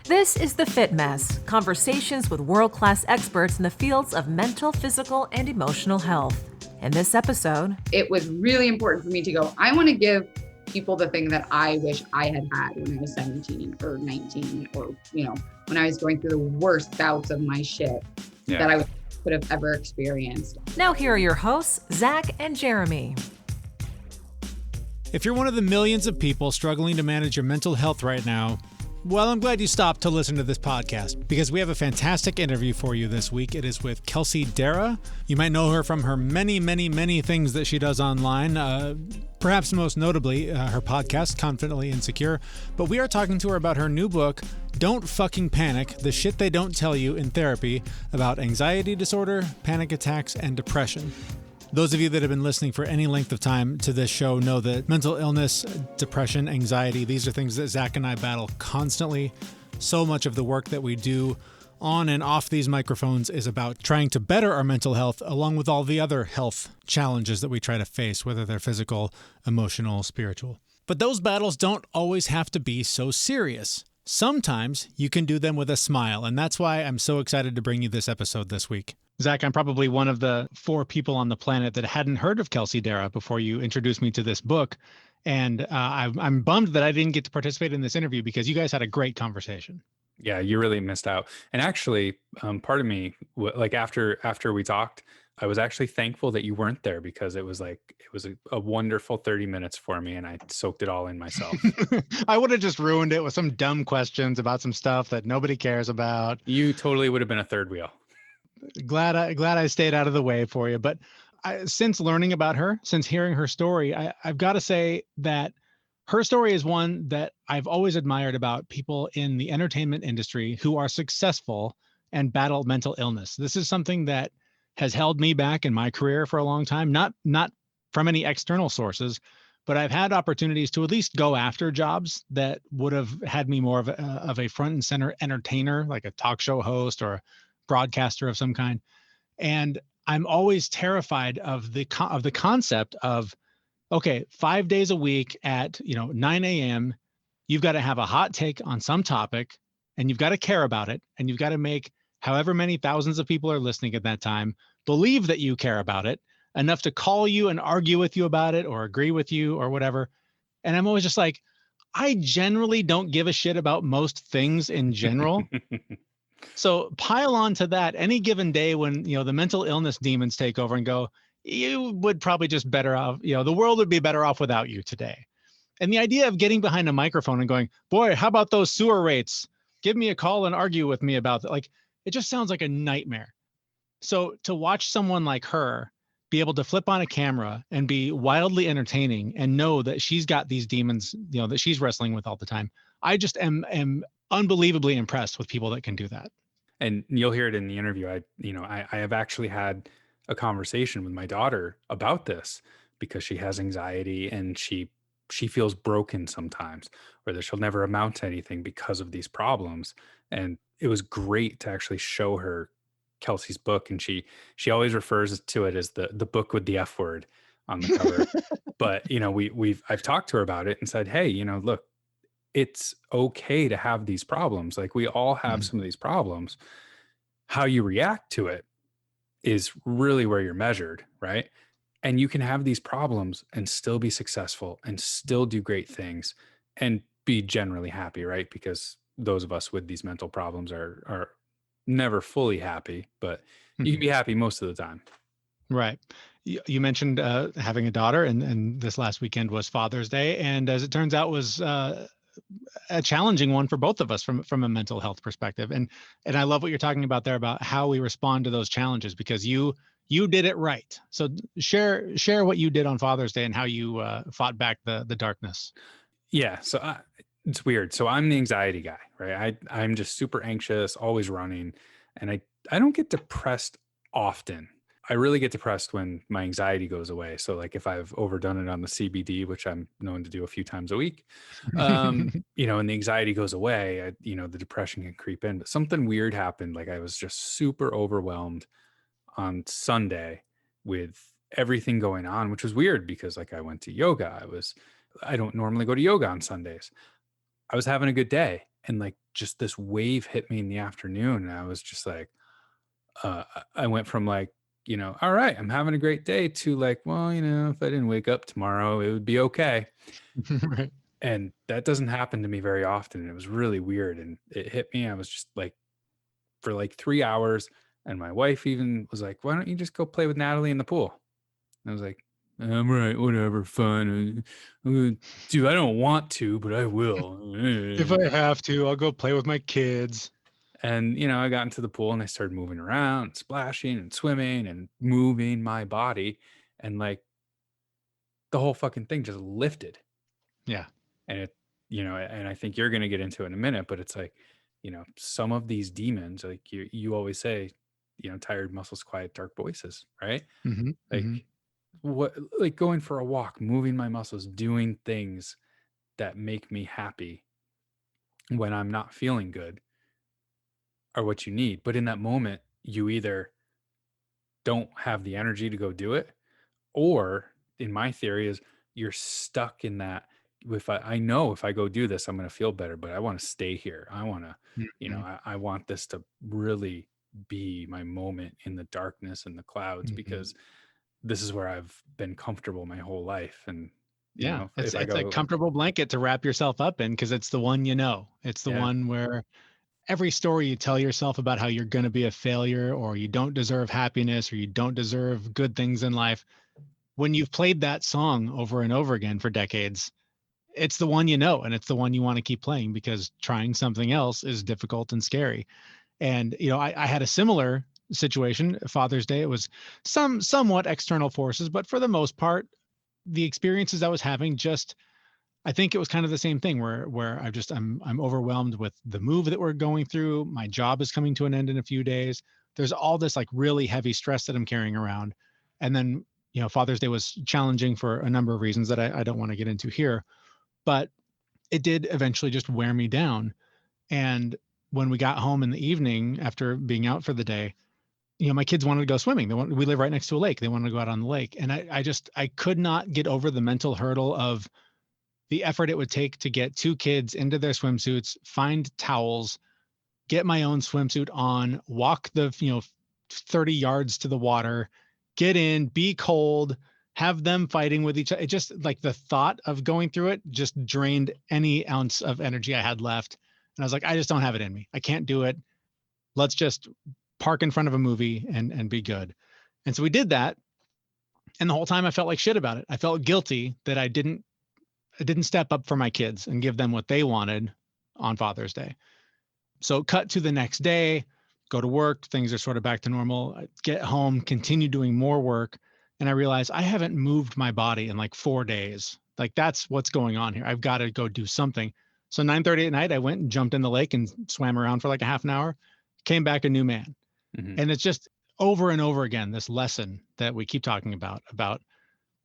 This is The Fit Mess, conversations with world-class experts in the fields of mental, physical, and emotional health. In this episode, it was really important for me to go, I want to give people the thing that I wish I had had when I was 17 or 19 or, when I was going through the worst bouts of my shit that I could have ever experienced. Now here are your hosts, Zach and Jeremy. If you're one of the millions of people struggling to manage your mental health right now, well, I'm glad you stopped to listen to this podcast because we have a fantastic interview for you this week. It is with Kelsey Darragh. You might know her from her many, many, many things that she does online, perhaps most notably her podcast, Confidently Insecure. But we are talking to her about her new book, Don't Fucking Panic, the shit they don't tell you in therapy about anxiety disorder, panic attacks, and depression. Those of you that have been listening for any length of time to this show know that mental illness, depression, anxiety, these are things that Zach and I battle constantly. So much of the work that we do on and off these microphones is about trying to better our mental health, along with all the other health challenges that we try to face, whether they're physical, emotional, spiritual. But those battles don't always have to be so serious. Sometimes you can do them with a smile, and that's why I'm so excited to bring you this episode this week. Zach, I'm probably one of the 4 people on the planet that hadn't heard of Kelsey Darragh before you introduced me to this book. And I'm bummed that I didn't get to participate in this interview because you guys had a great conversation. Yeah, you really missed out. And actually, part of me, like after we talked, I was actually thankful that you weren't there because it was a wonderful 30 minutes for me and I soaked it all in myself. I would have just ruined it with some dumb questions about some stuff that nobody cares about. You totally would have been a third wheel. Glad I stayed out of the way for you. But since learning about her, since hearing her story, I've got to say that her story is one that I've always admired about people in the entertainment industry who are successful and battle mental illness. This is something that has held me back in my career for a long time, not from any external sources, but I've had opportunities to at least go after jobs that would have had me more of a front and center entertainer, like a talk show host or broadcaster of some kind. And I'm always terrified of the concept of, okay, 5 days a week at 9 a.m., you've got to have a hot take on some topic and you've got to care about it. And you've got to make however many thousands of people are listening at that time believe that you care about it enough to call you and argue with you about it or agree with you or whatever. And I'm always just like, I generally don't give a shit about most things in general. So pile on to that any given day when, the mental illness demons take over and go, you would probably just better off, the world would be better off without you today. And the idea of getting behind a microphone and going, boy, how about those sewer rates? Give me a call and argue with me about that. Like, it just sounds like a nightmare. So to watch someone like her be able to flip on a camera and be wildly entertaining and know that she's got these demons, that she's wrestling with all the time. I just am unbelievably impressed with people that can do that. And you'll hear it in the interview. I have actually had a conversation with my daughter about this because she has anxiety and she feels broken sometimes, or that she'll never amount to anything because of these problems. And it was great to actually show her Kelsey's book. And she always refers to it as the book with the F word on the cover. But, I've talked to her about it and said, hey, look, it's okay to have these problems. Like, we all have some of these problems. How you react to it is really where you're measured, right? And you can have these problems and still be successful and still do great things and be generally happy, right? Because those of us with these mental problems are never fully happy, but you can be happy most of the time. Right. You mentioned having a daughter, and this last weekend was Father's Day, and as it turns out, was a challenging one for both of us from a mental health perspective. And I love what you're talking about there about how we respond to those challenges, because you did it right. So share what you did on Father's Day and how you fought back the darkness. Yeah. So it's weird. So I'm the anxiety guy, right? I'm just super anxious, always running. And I don't get depressed often. I really get depressed when my anxiety goes away. So like if I've overdone it on the CBD, which I'm known to do a few times a week, and the anxiety goes away, the depression can creep in. But something weird happened. Like, I was just super overwhelmed on Sunday with everything going on, which was weird because like I went to yoga. I don't normally go to yoga on Sundays. I was having a good day And like just this wave hit me in the afternoon. And I was just like, I went from like, all right, I'm having a great day to like, well, if I didn't wake up tomorrow, it would be okay. Right. And that doesn't happen to me very often. And it was really weird. And it hit me. I was just like, for like 3 hours. And my wife even was like, why don't you just go play with Natalie in the pool? And I was like, I'm right, whatever, fun. Dude, I don't want to, but I will. If I have to, I'll go play with my kids. And, I got into the pool and I started moving around, splashing and swimming and moving my body. And like the whole fucking thing just lifted. Yeah. And and I think you're going to get into it in a minute, but it's like, some of these demons, like you always say, tired muscles, quiet, dark voices, right? Mm-hmm. Like Mm-hmm. what, like going for a walk, moving my muscles, doing things that make me happy when I'm not feeling good are what you need. But in that moment, you either don't have the energy to go do it, or in my theory is you're stuck in that. If I know if I go do this, I'm going to feel better, but I want to stay here. I want to, Mm-hmm. I want this to really be my moment in the darkness and the clouds, Mm-hmm. because this is where I've been comfortable my whole life. And, Yeah, it's if I a go, comfortable blanket to wrap yourself up in because it's the one It's the yeah, one where every story you tell yourself about how you're going to be a failure or you don't deserve happiness or you don't deserve good things in life, when you've played that song over and over again for decades, it's the one and it's the one you want to keep playing because trying something else is difficult and scary. And I had a similar situation. Father's Day, it was somewhat external forces, but for the most part, the experiences I was having I think it was kind of the same thing where I'm overwhelmed with the move that we're going through. My job is coming to an end in a few days. There's all this like really heavy stress that I'm carrying around. And then, Father's Day was challenging for a number of reasons that I don't want to get into here, but it did eventually just wear me down. And when we got home in the evening after being out for the day, my kids wanted to go swimming. We live right next to a lake. They wanted to go out on the lake. And I could not get over the mental hurdle of the effort it would take to get two kids into their swimsuits, find towels, get my own swimsuit on, walk the, 30 yards to the water, get in, be cold, have them fighting with each other. It just like the thought of going through it just drained any ounce of energy I had left. And I was like, I just don't have it in me. I can't do it. Let's just park in front of a movie and be good. And so we did that. And the whole time I felt like shit about it. I felt guilty that I didn't step up for my kids and give them what they wanted on Father's Day. So cut to the next day, go to work, things are sort of back to normal. I get home, continue doing more work, and I realize I haven't moved my body in like 4 days. Like that's what's going on here. I've got to go do something. So 9:30 at night, I went and jumped in the lake and swam around for like a half an hour, came back a new man. mm-hmm. And it's just over and over again, this lesson that we keep talking about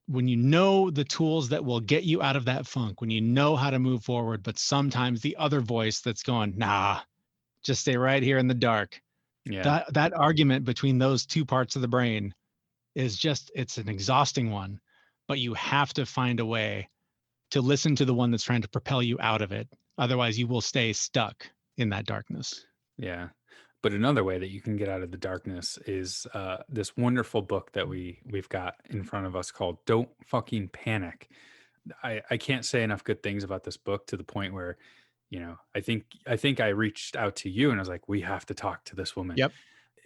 when you know the tools that will get you out of that funk, when you know how to move forward, but sometimes the other voice that's going, nah, just stay right here in the dark. Yeah. That argument between those two parts of the brain is it's an exhausting one, but you have to find a way to listen to the one that's trying to propel you out of it. Otherwise you will stay stuck in that darkness. Yeah. But another way that you can get out of the darkness is this wonderful book that we've got in front of us called Don't Fucking Panic. I can't say enough good things about this book, to the point where, I think I reached out to you and I was like, we have to talk to this woman. Yep.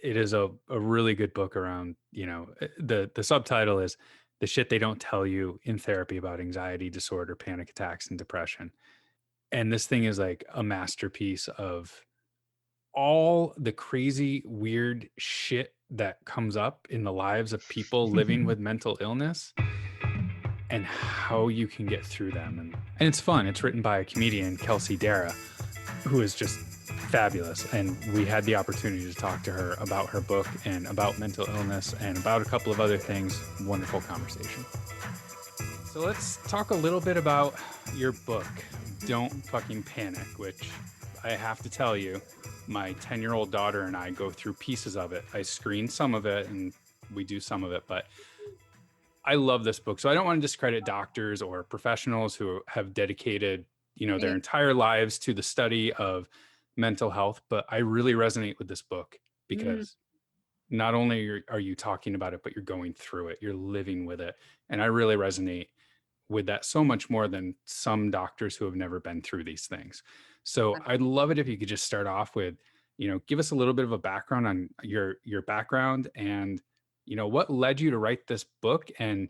It is a really good book around, the subtitle is The Shit They Don't Tell You in Therapy About Anxiety Disorder, Panic Attacks, and Depression. And this thing is like a masterpiece of all the crazy, weird shit that comes up in the lives of people living with mental illness and how you can get through them. And it's fun. It's written by a comedian, Kelsey Darragh, who is just fabulous. And we had the opportunity to talk to her about her book and about mental illness and about a couple of other things. Wonderful conversation. So let's talk a little bit about your book, Don't Fucking Panic, which I have to tell you, my 10-year-old daughter and I go through pieces of it. I screen some of it and we do some of it, but I love this book. So I don't want to discredit doctors or professionals who have dedicated their entire lives to the study of mental health. But I really resonate with this book because not only are you talking about it, but you're going through it, you're living with it. And I really resonate with that so much more than some doctors who have never been through these things. So I'd love it if you could just start off with, give us a little bit of a background on your background and, what led you to write this book. And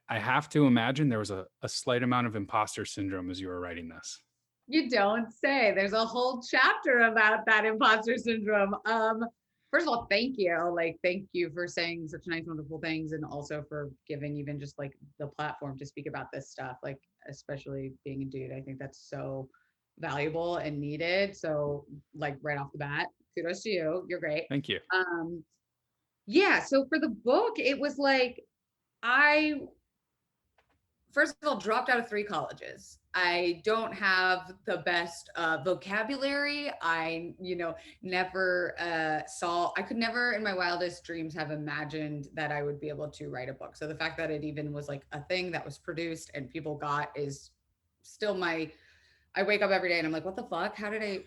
I have to imagine there was a slight amount of imposter syndrome as you were writing this. You don't say. There's a whole chapter about that imposter syndrome. First of all, thank you. Thank you for saying such nice, wonderful things, and also for giving even just the platform to speak about this stuff, especially being a dude. I think that's so valuable and needed. So right off the bat, kudos to you. You're great. Thank you. Yeah. So for the book, it was I first of all dropped out of 3 colleges. I don't have the best vocabulary. I, never I could never in my wildest dreams have imagined that I would be able to write a book. So the fact that it even was a thing that was produced and people got is still I wake up every day and I'm like, what the fuck? How the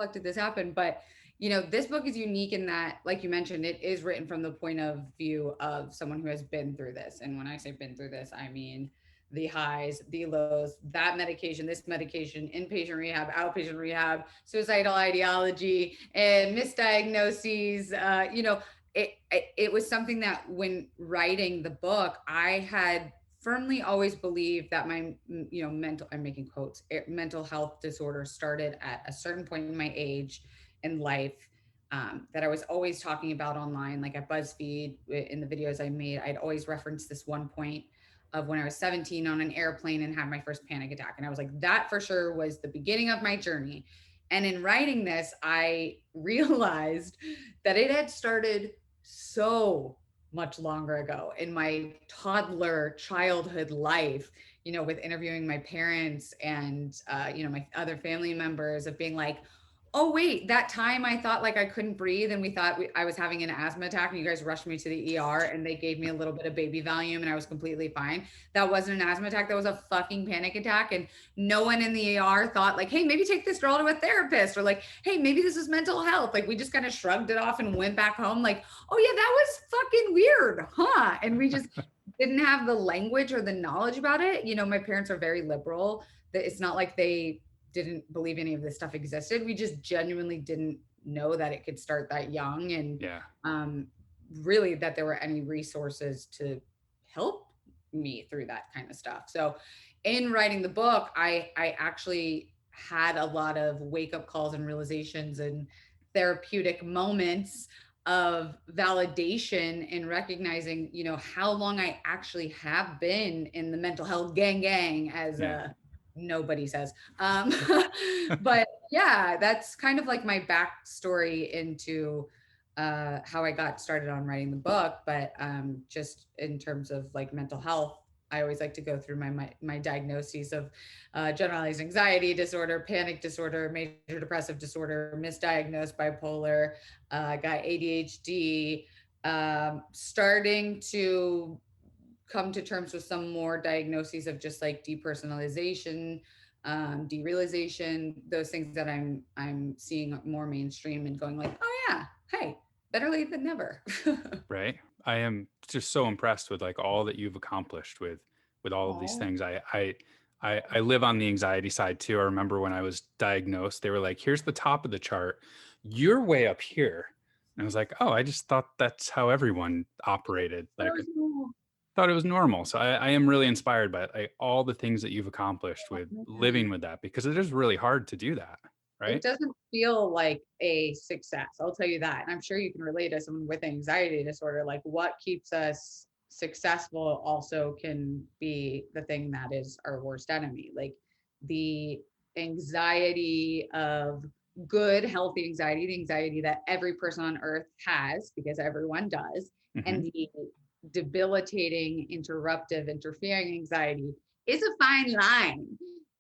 fuck did this happen? But this book is unique in that, like you mentioned, it is written from the point of view of someone who has been through this. And when I say been through this, I mean the highs, the lows, that medication, this medication, inpatient rehab, outpatient rehab, suicidal ideology, and misdiagnoses. It was something that when writing the book, I had firmly always believed that my, I'm making quotes, mental health disorder started at a certain point in my age in life, that I was always talking about online, like at BuzzFeed, in the videos I made. I'd always reference this one point of when I was 17 on an airplane and had my first panic attack. And I was like, that for sure was the beginning of my journey. And in writing this, I realized that it had started so much longer ago in my toddler childhood life, with interviewing my parents and, my other family members, of being like, oh, wait, that time I thought I couldn't breathe and we thought I was having an asthma attack and you guys rushed me to the ER and they gave me a little bit of baby Valium and I was completely fine. That wasn't an asthma attack. That was a fucking panic attack. And no one in the ER thought hey, maybe take this girl to a therapist, or hey, maybe this is mental health. We just kind of shrugged it off and went back home oh yeah, that was fucking weird, huh? And we just didn't have the language or the knowledge about it. My parents are very liberal. It's not like they didn't believe any of this stuff existed. We just genuinely didn't know that it could start that young, and really that there were any resources to help me through that kind of stuff. So in writing the book, I actually had a lot of wake-up calls and realizations and therapeutic moments of validation and recognizing, how long I actually have been in the mental health gang, as nobody says. But yeah, that's kind of my backstory into how I got started on writing the book. But just in terms of mental health, I always like to go through my diagnoses of generalized anxiety disorder, panic disorder, major depressive disorder, misdiagnosed bipolar, got ADHD, starting to come to terms with some more diagnoses of just depersonalization, derealization, those things that I'm seeing more mainstream and going oh yeah, hey, better late than never. Right. I am just so impressed with all that you've accomplished with all of these things. I live on the anxiety side too. I remember when I was diagnosed, they were like, here's the top of the chart. You're way up here. And I was like, oh, I just thought that's how everyone operated. Thought it was normal. So I am really inspired by all the things that you've accomplished with living with that, because it is really hard to do that. Right. It doesn't feel like a success. I'll tell you that. And I'm sure you can relate to someone with anxiety disorder. What keeps us successful also can be the thing that is our worst enemy. The anxiety of good, healthy anxiety, the anxiety that every person on earth has, because everyone does, and the debilitating, interruptive, interfering anxiety is a fine line.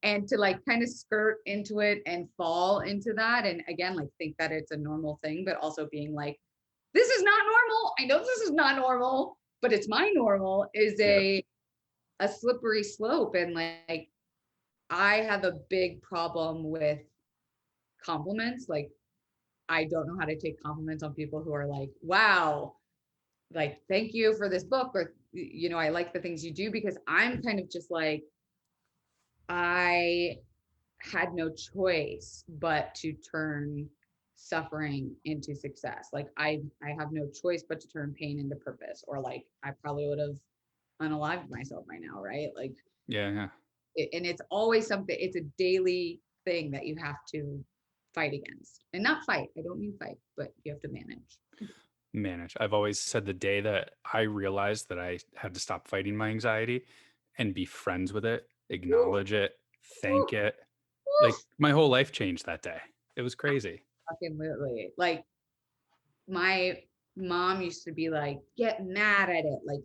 And to kind of skirt into it and fall into that. And again, think that it's a normal thing, but also being this is not normal. I know this is not normal, but it's my normal, is a slippery slope. And I have a big problem with compliments. Like, I don't know how to take compliments on people who are like, wow, like, thank you for this book, or, I like the things you do, because I'm kind of just like, I had no choice but to turn suffering into success. Like, I have no choice but to turn pain into purpose, or like, I probably would have unalived myself by now, right? Like, Yeah. and it's always something, it's a daily thing that you have to fight against. And not fight, I don't mean fight, but you have to Manage. I've always said the day that I realized that I had to stop fighting my anxiety and be friends with it, Woo, acknowledge it, woo, thank it. woo. Like, my whole life changed that day. It was crazy. Fucking literally. Like, my mom used to be like, get mad at it, like,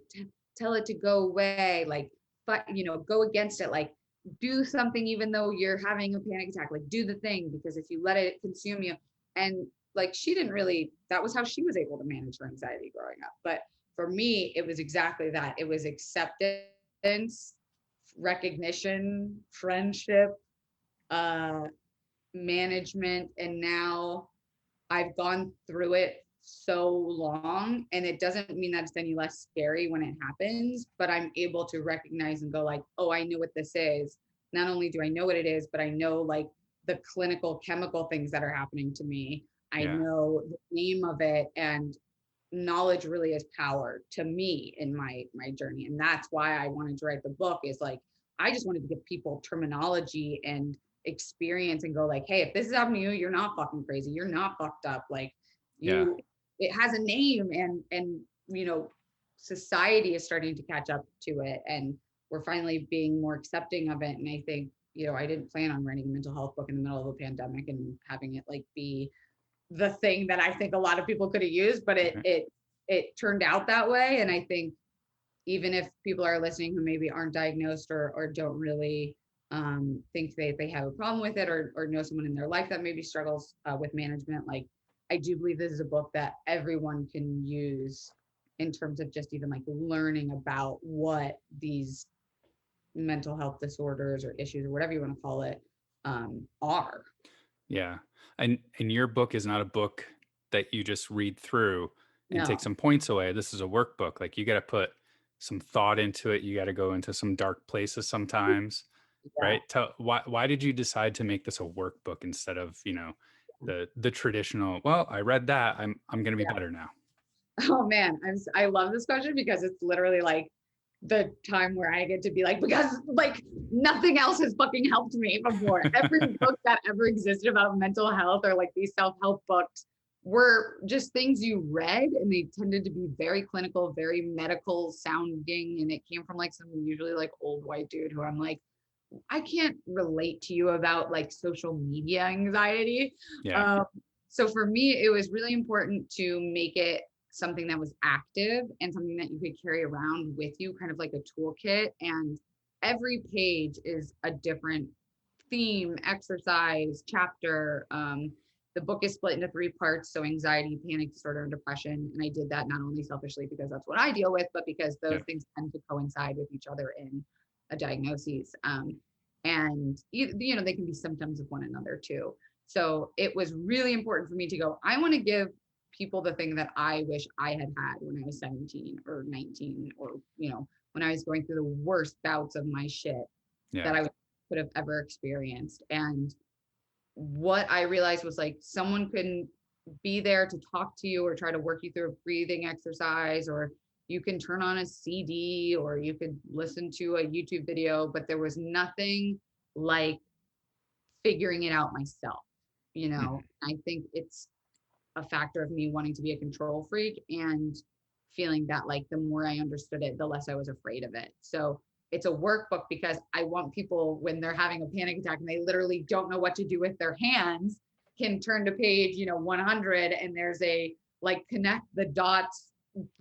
tell it to go away, like, but go against it, like, do something even though you're having a panic attack, like, do the thing, because if you let it consume you. And like, she didn't really, that was how she was able to manage her anxiety growing up. But for me, it was exactly that. It was acceptance, recognition, friendship, uh management. And now I've gone through it so long, and it doesn't mean that it's any less scary when it happens, but I'm able to recognize and go like, oh, I know what this is. Not only do I know what it is, but I know like the clinical chemical things that are happening to me. I Yeah. know the name of it, and knowledge really is power to me in my journey. And that's why I wanted to write the book, is like, I just wanted to give people terminology and experience and go like, hey, if this is happening to you, you're not fucking crazy, you're not fucked up. Like, Yeah. it has a name, and society is starting to catch up to it, and we're finally being more accepting of it. And I think, I didn't plan on writing a mental health book in the middle of a pandemic and having it like be the thing that I think a lot of people could have used, but it turned out that way. And I think even if people are listening who maybe aren't diagnosed, or don't really think they have a problem with it, or know someone in their life that maybe struggles with management, like, I do believe this is a book that everyone can use in terms of just even like learning about what these mental health disorders or issues, or whatever you want to call it, are. Yeah. And your book is not a book that you just read through and take No. some points away. This is a workbook. Like, you got to put some thought into it. You got to go into some dark places sometimes, Yeah. right? Why did you decide to make this a workbook instead of, the traditional, well, I read that, I'm going to be Yeah. better now. Oh man, I love this question, because it's literally like the time where I get to be like, because like nothing else has fucking helped me before. Every book that ever existed about mental health, or like these self-help books, were just things you read, and they tended to be very clinical, very medical sounding. And it came from like some usually like old white dude who I'm like, I can't relate to you about like social media anxiety. Yeah. So for me, it was really important to make it something that was active and something that you could carry around with you, kind of like a toolkit. And every page is a different theme, exercise, chapter. The book is split into 3 parts. So anxiety, panic disorder, and depression. And I did that not only selfishly because that's what I deal with, but because those things tend to coincide with each other in a diagnosis. And they can be symptoms of one another too. So it was really important for me to go, I want to give people the thing that I wish I had had when I was 17 or 19, or, when I was going through the worst bouts of my shit that I could have ever experienced. And what I realized was like, someone couldn't be there to talk to you or try to work you through a breathing exercise, or you can turn on a CD, or you could listen to a YouTube video, but there was nothing like figuring it out myself. I think it's a factor of me wanting to be a control freak, and feeling that like the more I understood it, the less I was afraid of it. So it's a workbook, because I want people, when they're having a panic attack and they literally don't know what to do with their hands, can turn to page 100, and there's a like connect the dots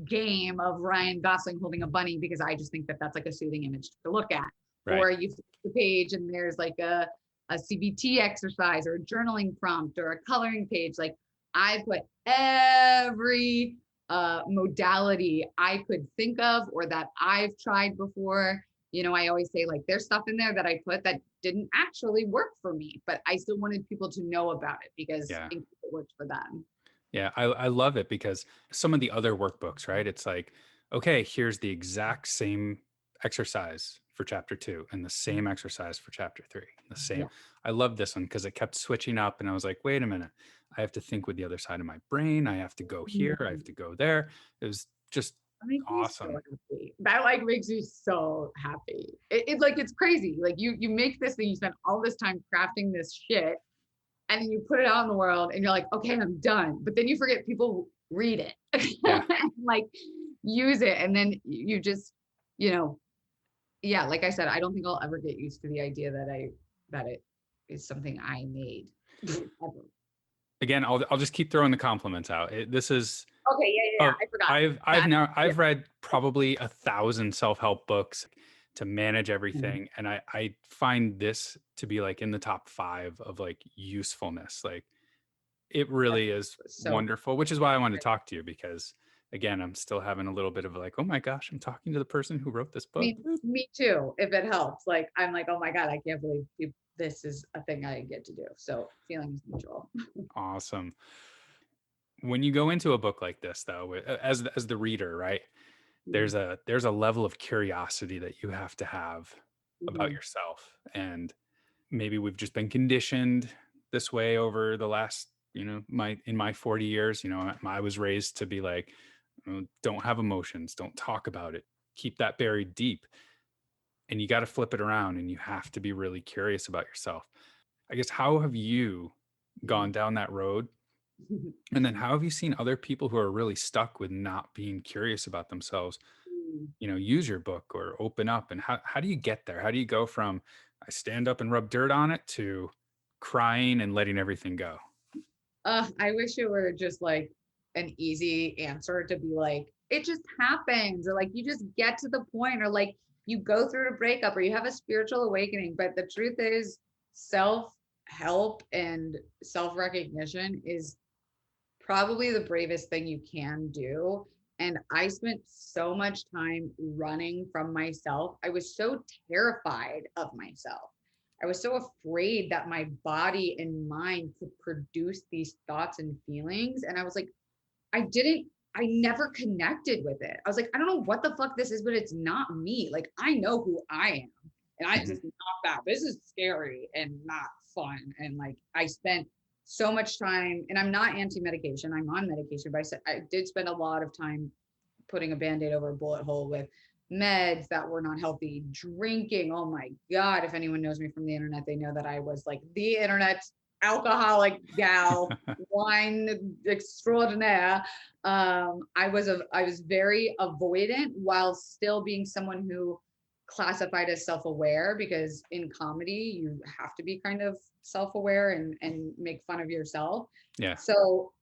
game of Ryan Gosling holding a bunny, because I just think that that's like a soothing image to look at. Right. Or you flip the page and there's like a CBT exercise, or a journaling prompt, or a coloring page. Like, I put every modality I could think of, or that I've tried before, I always say like, there's stuff in there that I put that didn't actually work for me, but I still wanted people to know about it because Yeah. it worked for them. Yeah, I love it because some of the other workbooks, right? It's like, okay, here's the exact same exercise for chapter 2 and the same exercise for chapter 3. The same. Yeah. I love this one because it kept switching up and I was like, wait a minute. I have to think with the other side of my brain. I have to go here. I have to go there. It was just That makes me so awesome. happy. That like makes me so happy. It's like, it's crazy. Like you make this thing, you spend all this time crafting this shit, and then you put it out in the world and you're like, okay, I'm done. But then you forget people read it, Yeah. and like use it. And then you just, yeah, like I said, I don't think I'll ever get used to the idea that it is something I made. Ever. Again, I'll just keep throwing the compliments out. This is Okay, yeah. I forgot. I've read probably 1,000 self-help books to manage everything. And I find this to be like in the top 5 of like usefulness. Like it really is so wonderful, which is why I wanted to talk to you because again, I'm still having a little bit of like, oh my gosh, I'm talking to the person who wrote this book. Me too, if it helps. Like, I'm like, oh my God, I can't believe this is a thing I get to do. So feelings mutual. Awesome. When you go into a book like this though, as the reader, right? There's a level of curiosity that you have to have about yourself. And maybe we've just been conditioned this way over the last, in my 40 years, I was raised to be like, don't have emotions, don't talk about it, keep that buried deep. And you got to flip it around and you have to be really curious about yourself. I guess, how have you gone down that road? And then how have you seen other people who are really stuck with not being curious about themselves, use your book or open up? And how do you get there? How do you go from I stand up and rub dirt on it to crying and letting everything go? I wish it were just like an easy answer to be like, it just happens, or like you just get to the point, or like you go through a breakup or you have a spiritual awakening. But the truth is, self-help and self-recognition is probably the bravest thing you can do. And I spent so much time running from myself. I was so terrified of myself. I was so afraid that my body and mind could produce these thoughts and feelings. And I was like, I never connected with it. I was like, I don't know what the fuck this is, but it's not me. Like, I know who I am. And I just not that. This is scary and not fun. And like, I spent so much time, and I'm not anti-medication, I'm on medication, but I did spend a lot of time putting a Band-Aid over a bullet hole with meds that were not healthy, drinking. Oh my God. If anyone knows me from the internet, they know that I was like the internet alcoholic gal, wine extraordinaire. I was very avoidant while still being someone who classified as self-aware, because in comedy, you have to be kind of self-aware and make fun of yourself. Yeah. So,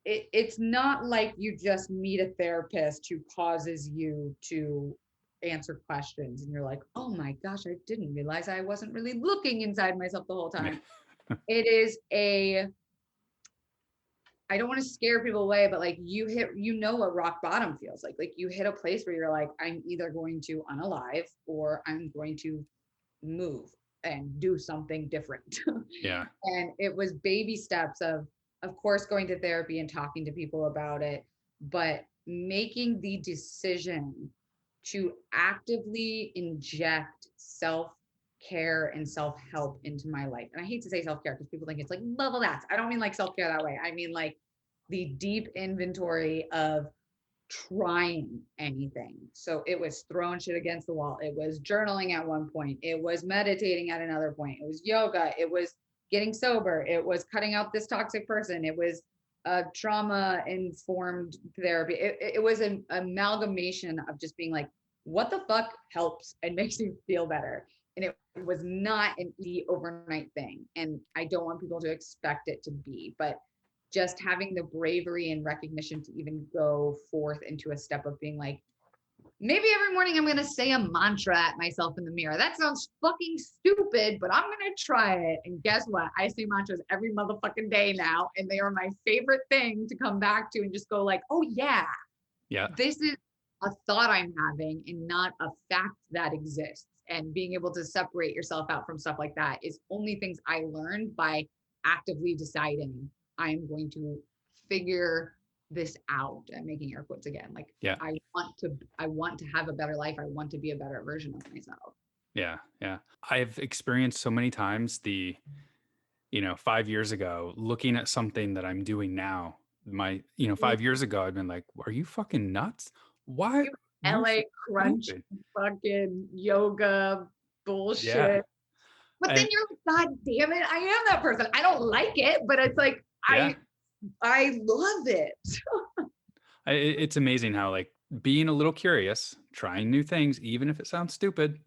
it's not like you just meet a therapist who causes you to answer questions and you're like, oh my gosh, I didn't realize I wasn't really looking inside myself the whole time. It is I don't want to scare people away, but like you know what rock bottom feels like. Like you hit a place where you're like, I'm either going to unalive or I'm going to move and do something different. Yeah. And it was baby steps of course, going to therapy and talking to people about it, but making the decision to actively inject self-care and self-help into my life. And I hate to say self-care because people think it's like level that. I don't mean like self-care that way. I mean like the deep inventory of trying anything. So it was throwing shit against the wall. It was journaling at one point. It was meditating at another point. It was yoga. It was getting sober. It was cutting out this toxic person. It was trauma informed therapy. It was an amalgamation of just being like, what the fuck helps and makes you feel better. And it was not an easy overnight thing. And I don't want people to expect it to be, but just having the bravery and recognition to even go forth into a step of being like, maybe every morning I'm going to say a mantra at myself in the mirror. That sounds fucking stupid, but I'm going to try it. And guess what? I say mantras every motherfucking day now. And they are my favorite thing to come back to and just go like, oh yeah, yeah, this is a thought I'm having and not a fact that exists. And being able to separate yourself out from stuff like that is only things I learned by actively deciding I'm going to figure this out, and making air quotes again. Like, Yeah. I want to have a better life. I want to be a better version of myself. Yeah. Yeah. I've experienced so many times 5 years ago, looking at something that I'm doing now, 5 years ago, I've been like, are you fucking nuts? Why? You're LA crunch, stupid. fucking yoga Yeah. bullshit. But then And you're like, God damn it, I am that person. I don't like it, but it's like, yeah, I love it. it's amazing how like being a little curious, trying new things, even if it sounds stupid,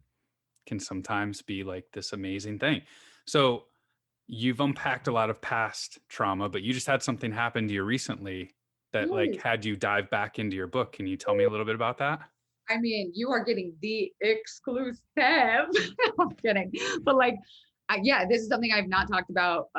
can sometimes be like this amazing thing. So you've unpacked a lot of past trauma, but you just had something happen to you recently that like Yes. had you dive back into your book. Can you tell me a little bit about that? I mean, you are getting the exclusive. I'm kidding. But like, yeah, this is something I've not talked about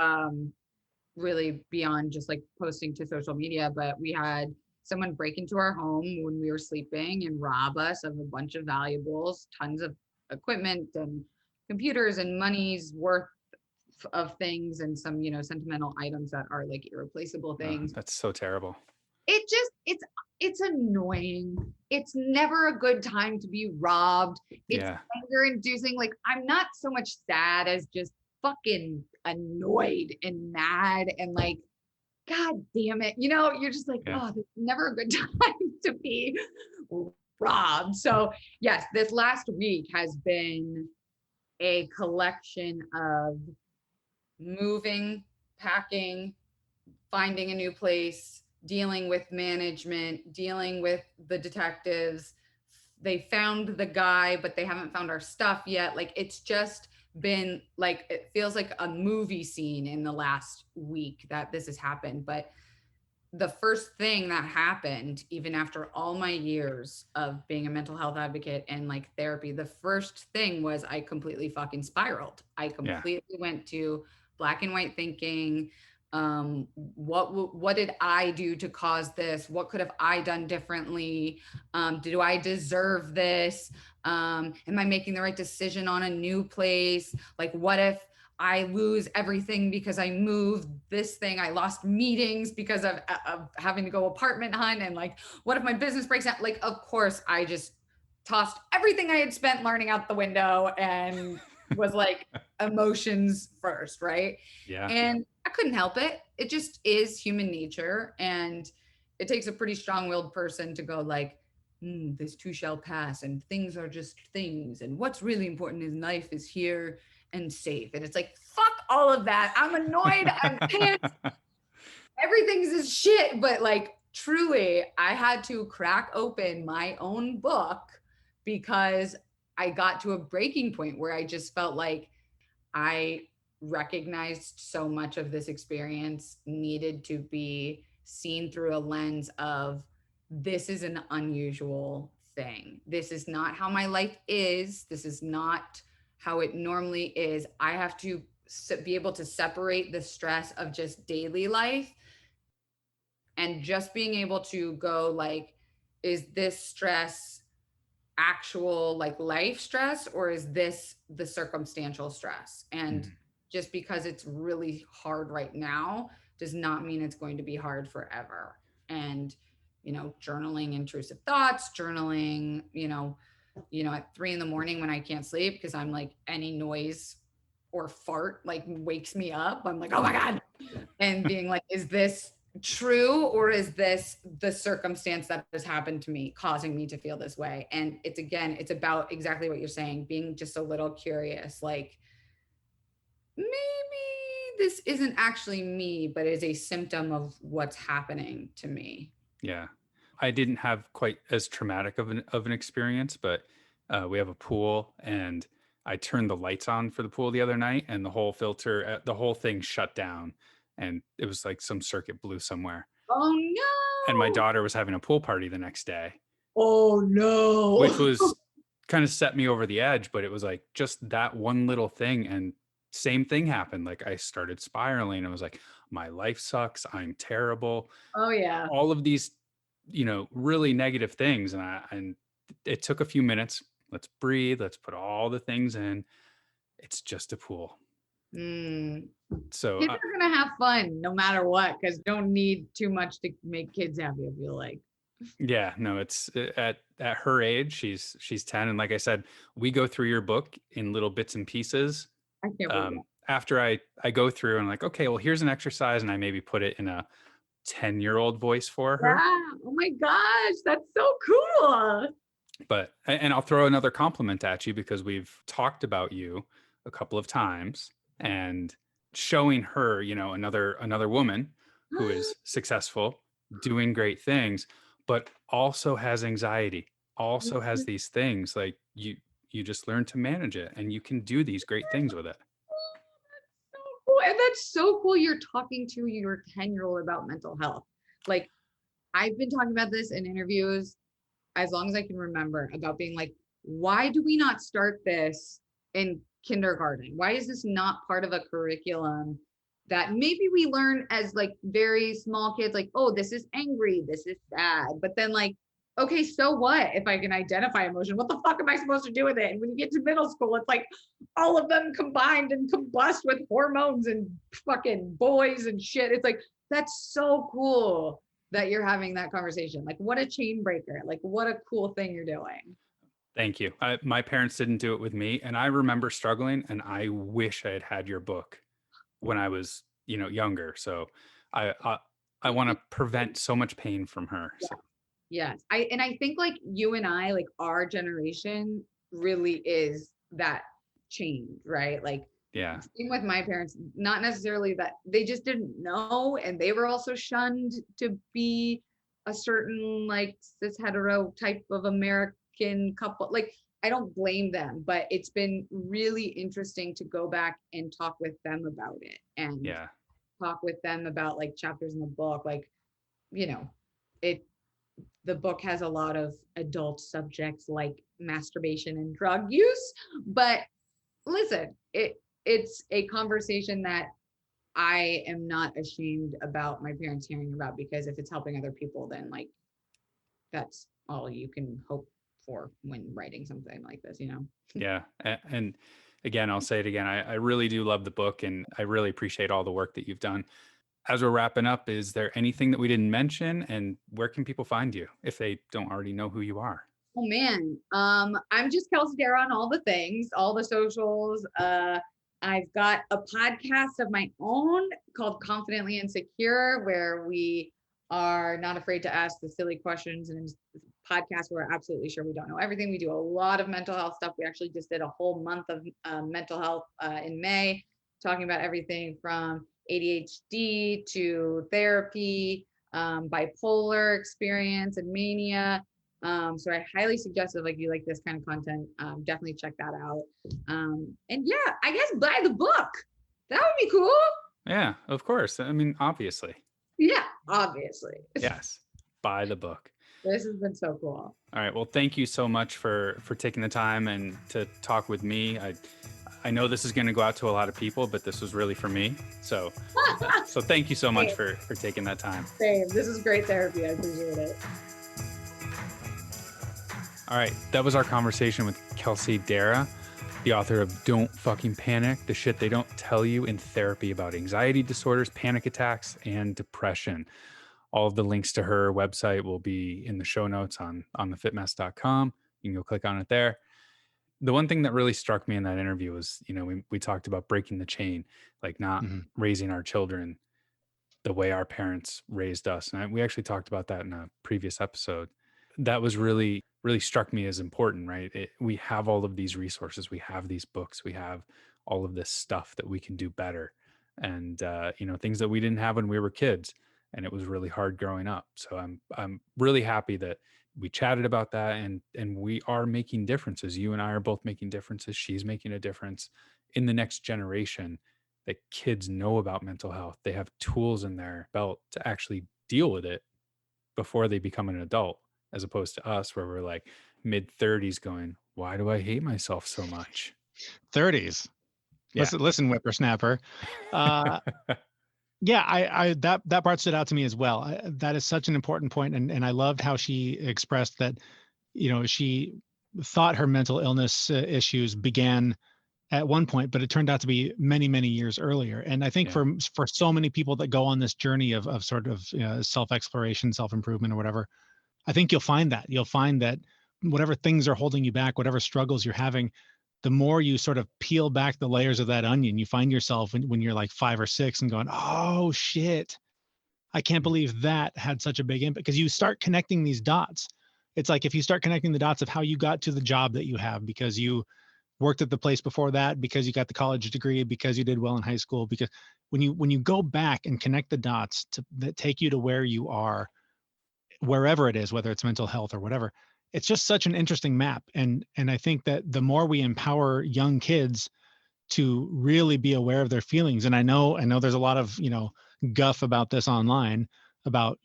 really beyond just like posting to social media, but we had someone break into our home when we were sleeping and rob us of a bunch of valuables, tons of equipment and computers and money's worth of things, and some, sentimental items that are like irreplaceable Oh, things. that's so terrible. It's annoying. It's never a good time to be robbed. It's Yeah. anger inducing. Like, I'm not so much sad as just fucking annoyed and mad and like, God damn it. You're just like, Yeah. oh, this is never a good time to be robbed. So yes, this last week has been a collection of moving, packing, finding a new place, dealing with management, dealing with the detectives. They found the guy, but they haven't found our stuff yet. Like, it's just been like, it feels like a movie scene in the last week that this has happened. But the first thing that happened, even after all my years of being a mental health advocate and like therapy, the first thing was I completely fucking spiraled. I completely went to black and white thinking. What did I do to cause this? What could have I done differently? Do I deserve this? Am I making the right decision on a new place? Like, what if I lose everything because I moved this thing? I lost meetings because of having to go apartment hunt. And like, what if my business breaks down? Like, of course, I just tossed everything I had spent learning out the window and was like, emotions first, right? Yeah. And I couldn't help it. It just is human nature. And it takes a pretty strong-willed person to go like, this too shall pass, and things are just things. And what's really important in life is here and safe. And it's like, fuck all of that. I'm annoyed. I'm pissed. Everything's is shit. But like, truly, I had to crack open my own book because I got to a breaking point where I just felt like I recognized so much of this experience needed to be seen through a lens of, this is an unusual thing. This is not how my life is. This is not how it normally is. I have to be able to separate the stress of just daily life and just being able to go like, is this stress actual like life stress, or is this the circumstantial stress? And just because it's really hard right now does not mean it's going to be hard forever. And journaling intrusive thoughts, journaling, at 3 a.m. when I can't sleep because I'm like, any noise or fart like wakes me up. I'm like, oh my God. And being like, is this true, or is this the circumstance that has happened to me causing me to feel this way? And it's about exactly what you're saying, being just a little curious, like, maybe this isn't actually me, but is a symptom of what's happening to me. Yeah. I didn't have quite as traumatic of an experience, but we have a pool, and I turned the lights on for the pool the other night, and the whole filter, the whole thing shut down, and it was like some circuit blew somewhere. Oh no. And my daughter was having a pool party the next day. Oh no. Which was kind of set me over the edge, but it was like just that one little thing, and same thing happened. Like, I started spiraling. I was like, my life sucks. I'm terrible. Oh yeah. All of these really negative things. And it took a few minutes. Let's breathe. Let's put all the things in. It's just a pool. So kids are gonna have fun no matter what, because don't need too much to make kids happy, I feel like. yeah, no, it's at her age, she's 10. And like I said, we go through your book in little bits and pieces. I can't believe that. After I go through and like, okay, well, here's an exercise, and I maybe put it in a 10-year-old voice for her. Yeah. Oh my gosh, that's so cool. But, and I'll throw another compliment at you, because we've talked about you a couple of times, and showing her, another woman who is successful, doing great things, but also has anxiety, also has these things. Like you just learn to manage it, and you can do these great things with it. So cool. And that's so cool. You're talking to your 10-year-old about mental health. Like, I've been talking about this in interviews as long as I can remember, about being like, why do we not start this in kindergarten? Why is this not part of a curriculum that maybe we learn as like very small kids, like, oh, this is angry, this is sad. But then like, okay, so what if I can identify emotion? What the fuck am I supposed to do with it? And when you get to middle school, it's like all of them combined and combust with hormones and fucking boys and shit. It's like, that's so cool that you're having that conversation. Like, what a chain breaker. Like, what a cool thing you're doing. Thank you. My parents didn't do it with me, and I remember struggling, and I wish I had had your book when I was, younger. So I want to prevent so much pain from her. Yeah. So. Yes. I think like you and I, like our generation really is that change, right? Like, yeah. Same with my parents, not necessarily that they just didn't know, and they were also shunned to be a certain like cis hetero type of American couple. Like, I don't blame them, but it's been really interesting to go back and talk with them about it, and talk with them about like chapters in the book. Like, the book has a lot of adult subjects like masturbation and drug use, but listen, it's a conversation that I am not ashamed about my parents hearing about, because if it's helping other people, then like that's all you can hope for when writing something like this, Yeah. And again, I'll say it again. I really do love the book, and I really appreciate all the work that you've done. As we're wrapping up, is there anything that we didn't mention, and where can people find you if they don't already know who you are? Oh man, I'm just Kelsey Darragh on all the things, all the socials. I've got a podcast of my own called Confidently Insecure, where we are not afraid to ask the silly questions, and it's a podcast where we're absolutely sure we don't know everything. We do a lot of mental health stuff. We actually just did a whole month of mental health in May, talking about everything from ADHD to therapy, bipolar experience, and mania. So I highly suggest if like you like this kind of content, definitely check that out. And yeah, I guess buy the book. That would be cool. Yeah, of course. I mean, obviously. Yeah, obviously. Yes, buy the book. This has been so cool. All right. Well, thank you so much for taking the time and to talk with me. I know this is going to go out to a lot of people, but this was really for me. So thank you so much for taking that time. Same. This is great therapy. I appreciate it. All right. That was our conversation with Kelsey Darragh, the author of Don't Fucking Panic, the shit they don't tell you in therapy about anxiety disorders, panic attacks, and depression. All of the links to her website will be in the show notes on thefitmess.com. You can go click on it there. The one thing that really struck me in that interview was, we talked about breaking the chain, like not raising our children the way our parents raised us. And we actually talked about that in a previous episode. That was really, really struck me as important, right? We have all of these resources. We have these books. We have all of this stuff that we can do better. And, things that we didn't have when we were kids. And it was really hard growing up. So I'm really happy that we chatted about that, and we are making differences. You and I are both making differences. She's making a difference in the next generation, that kids know about mental health. They have tools in their belt to actually deal with it before they become an adult, as opposed to us where we're like mid-30s going, why do I hate myself so much? 30s. Yeah. Listen, whippersnapper. Yeah, I that part stood out to me as well. That is such an important point, and I loved how she expressed that, she thought her mental illness issues began at one point, but it turned out to be many, many years earlier. And I think Yeah. for so many people that go on this journey of sort of self-exploration, self-improvement, or whatever, I think you'll find that whatever things are holding you back, whatever struggles you're having, the more you sort of peel back the layers of that onion, you find yourself when you're like 5 or 6 and going, oh shit, I can't believe that had such a big impact, because you start connecting these dots. It's like if you start connecting the dots of how you got to the job that you have because you worked at the place before that, because you got the college degree, because you did well in high school, because when you go back and connect the dots that take you to where you are, wherever it is, whether it's mental health or whatever, it's just such an interesting map. And I think that the more we empower young kids to really be aware of their feelings, and I know there's a lot of guff about this online about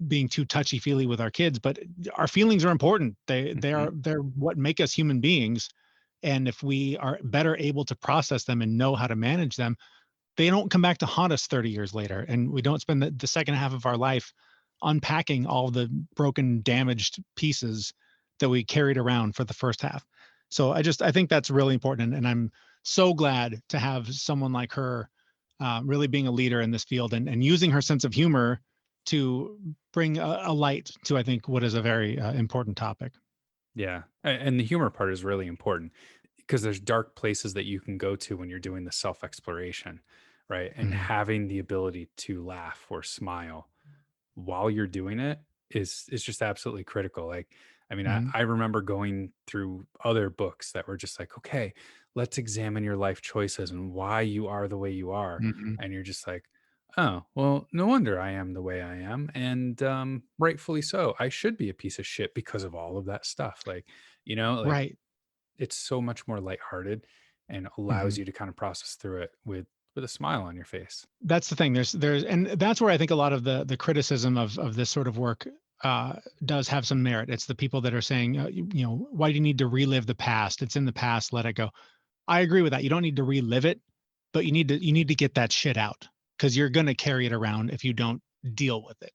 being too touchy feely with our kids, but our feelings are important. They're what make us human beings. And if we are better able to process them and know how to manage them, they don't come back to haunt us 30 years later. And we don't spend the second half of our life unpacking all the broken, damaged pieces that we carried around for the first half. So I think that's really important. And I'm so glad to have someone like her really being a leader in this field and using her sense of humor to bring a light to, I think, what is a very important topic. Yeah. And the humor part is really important because there's dark places that you can go to when you're doing the self exploration, right? And Mhm. having the ability to laugh or smile while you're doing it is just absolutely critical. Like, I mean, Mhm. I remember going through other books that were just like, okay, let's examine your life choices and why you are the way you are. Mhm. And you're just like, oh, well, no wonder I am the way I am. And rightfully so. I should be a piece of shit because of all of that stuff. Like, like Right. it's so much more lighthearted and allows Mhm. you to kind of process through it with a smile on your face. That's the thing. And that's where I think a lot of the criticism of this sort of work does have some merit. It's the people that are saying, why do you need to relive the past? It's in the past. Let it go. I agree with that. You don't need to relive it, but you need to get that shit out, because you're going to carry it around if you don't deal with it.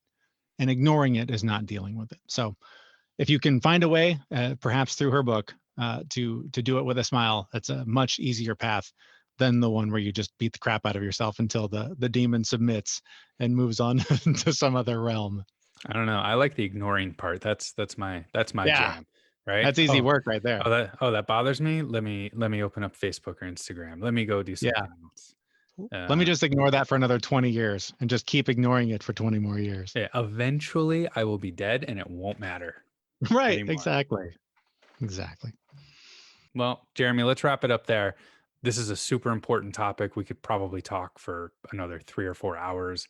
And ignoring it is not dealing with it. So if you can find a way, perhaps through her book, to do it with a smile, that's a much easier path than the one where you just beat the crap out of yourself until the demon submits and moves on to some other realm. I don't know. I like the ignoring part. That's my Yeah, jam, right? that's easy work right there. That bothers me. Let me open up Facebook or Instagram. Let me go do Yeah. something else. Let me Uh, just ignore that for another 20 years and just keep ignoring it for 20 more years. yeah, eventually I will be dead and it won't matter Right. anymore. Exactly. Exactly. Well, Jeremy, let's wrap it up there. This is a super important topic. We could probably talk for another 3 or 4 hours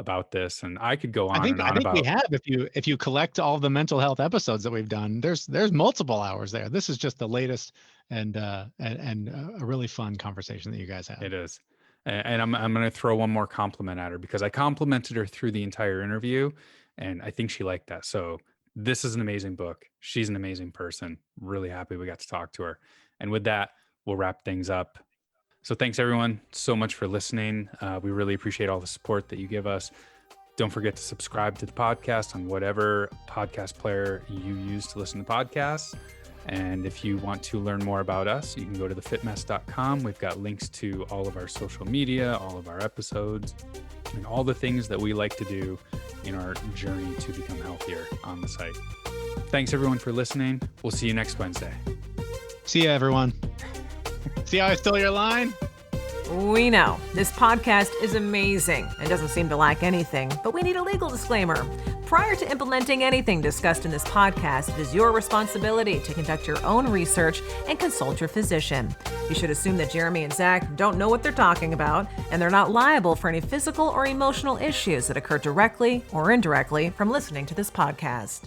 about this, and I could go I on think and I on think we about. have, if you collect all the mental health episodes that we've done, there's multiple hours there. This is just the latest and a really fun conversation that you guys had. It is. And I'm going to throw one more compliment at her because I complimented her through the entire interview and I think she liked that. So this is an amazing book. She's an amazing person. Really happy we got to talk to her. And with that, we'll wrap things up. So thanks everyone so much for listening. We really appreciate all the support that you give us. Don't forget to subscribe to the podcast on whatever podcast player you use to listen to podcasts. And if you want to learn more about us, you can go to thefitmess.com. We've got links to all of our social media, all of our episodes, and all the things that we like to do in our journey to become healthier on the site. Thanks everyone for listening. We'll see you next Wednesday. See ya, everyone. See how I stole your line? We know this podcast is amazing and doesn't seem to lack anything, but we need a legal disclaimer. Prior to implementing anything discussed in this podcast, it is your responsibility to conduct your own research and consult your physician. You should assume that Jeremy and Zach don't know what they're talking about, and they're not liable for any physical or emotional issues that occur directly or indirectly from listening to this podcast.